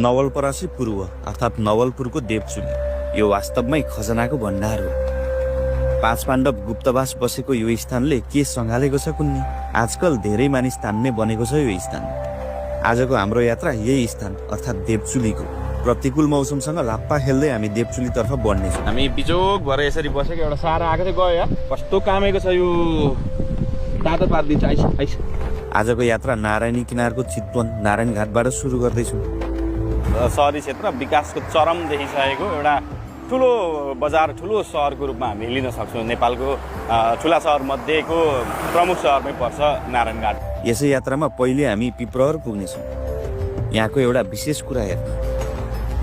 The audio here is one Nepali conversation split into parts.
नवलपरासी पूर्व अर्थात् नवलपुरको देवचुली यो वास्तवमै खजनाको भण्डार हो। 5 पाण्डव गुप्तवास बसेको यो स्थानले के सँगालेको छ कुन्नी, आजकल धेरै मानिस तान्ने बनेको छ यो स्थान। आजको हाम्रो यात्रा यही स्थान अर्थात् देवचुलीको। प्रतिकूल मौसमसँग लाप्पा खेल्दै हामी देवचुलीतर्फ बढ्नेछौँ। हामी बिचोक भएर यसरी बसेको एउटा सारा आएको चाहिँ गयो यार, कस्तो कामेको छ यो, तातो पारिदिन्छ। आइस आजको यात्रा नारायणी किनारको चितवन नारायण घाटबाट सुरु गर्दैछौँ। सहरी क्षेत्र विकासको चरम देखिसकेको एउटा ठुलो बजार, ठुलो सहरको रूपमा हामी लिन सक्छौँ। नेपालको ठुला सहर मध्येको प्रमुख सहरमै पर्छ नारायणघाट। यसै यात्रामा पहिले हामी पिप्रहर पुग्नेछौँ। यहाँको एउटा विशेष कुरा हेर्नु,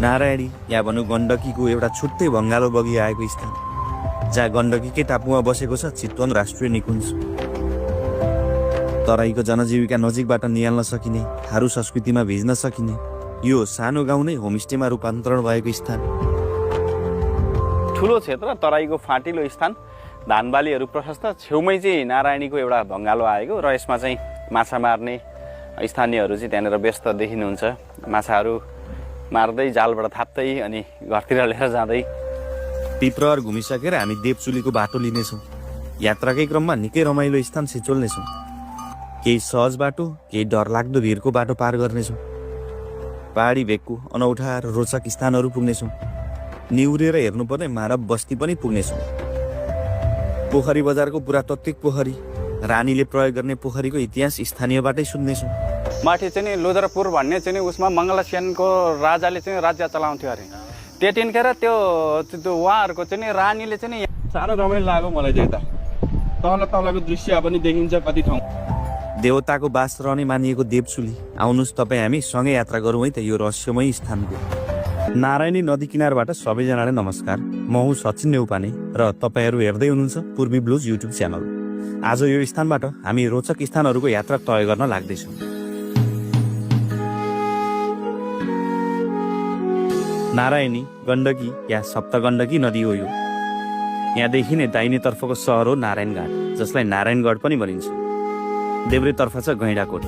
नारायणी या भनौँ गण्डकीको एउटा छुट्टै भङ्गालो बगी आएको स्थान, जहाँ गण्डकीकै टापुमा बसेको छ चितवन राष्ट्रिय निकुञ्ज। तराईको जनजीविका नजिकबाट निहाल्न सकिने, थारू संस्कृतिमा भिज्न सकिने यो सानो गाउँ नै होमस्टेमा रूपान्तरण भएको स्थान। ठुलो क्षेत्र, तराईको फाँटिलो स्थान, धानबालीहरू प्रशस्त, छेउमै चाहिँ नारायणीको एउटा भङ्गालो आएको र यसमा चाहिँ माछा मार्ने स्थानीयहरू चाहिँ त्यहाँनिर व्यस्त देखिनुहुन्छ। माछाहरू मार्दै जालबाट थाप्दै अनि घरतिर लिएर जाँदै। पिप्रहर घुमिसकेर हामी देवचुलीको बाटो लिनेछौँ। यात्राकै क्रममा निकै रमाइलो स्थान छिचोल्नेछौँ। केही सहज बाटो, केही डरलाग्दो भिरको बाटो पार गर्नेछौँ। पहाडी भेगको अनौठा र रोचक स्थानहरू पुग्नेछौँ। निहुरेर हेर्नुपर्ने मानव बस्ती पनि पुग्नेछौँ। पोखरी बजारको पुरातात्विक पोखरी, रानीले प्रयोग गर्ने पोखरीको इतिहास स्थानीयबाटै सुन्नेछौँ। माथि चाहिँ लोधरपुर भन्ने चाहिँ उसमा मङ्गलसेनको राजाले चाहिँ राज्य चलाउँथ्यो अरे। त्यतिखेर त्यो उहाँहरूको चाहिँ रानीले चाहिँ साह्रो रमाइलो लाग्यो मलाई चाहिँ यता तल तलको दृश्य पनि देखिन्छ कति ठाउँ। देवताको बास रहने मानिएको देवचुली, आउनुहोस् तपाईँ हामी सँगै यात्रा गरौँ है त यो रहस्यमय स्थानको। नारायणी नदी किनारबाट सबैजनालाई नमस्कार। म हुँ सचिन नेउपाने र तपाईँहरू हेर्दै हुनुहुन्छ पूर्वी ब्लुज युट्युब च्यानल। आज यो स्थानबाट हामी रोचक स्थानहरूको यात्रा तय गर्न लाग्दैछौँ। नारायणी गण्डकी या सप्तगण्डकी नदी हो यो। यहाँदेखि नै दाहिनेतर्फको सहर हो नारायणघाट, जसलाई नारायणगढ पनि भनिन्छ। देब्रेतर्फ छ गैँडाकोट।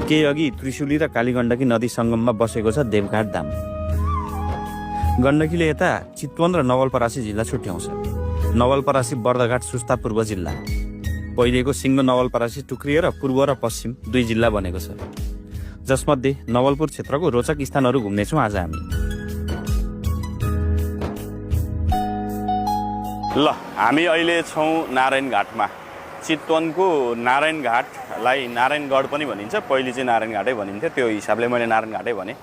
केही अघि त्रिशुली र कालीगण्डकी नदी सङ्गममा बसेको छ देवघाट धाम। गण्डकीले यता चितवन र नवलपरासी जिल्ला छुट्याउँछ। नवलपरासी बर्दघाट सुस्ता पूर्व जिल्ला। पहिलेको सिङ्गो नवलपरासी टुक्रिएर पूर्व र पश्चिम 2 जिल्ला बनेको छ, जसमध्ये नवलपुर क्षेत्रको रोचक स्थानहरू घुम्नेछौँ आज हामी। ल हामी अहिले छौँ नारायणघाटमा। चितवनको नारायणघाटलाई नारायणगढ पनि भनिन्छ, पहिले चाहिँ नारायणघाटै भनिन्थ्यो, त्यो हिसाबले मैले नारायणघाटै भने।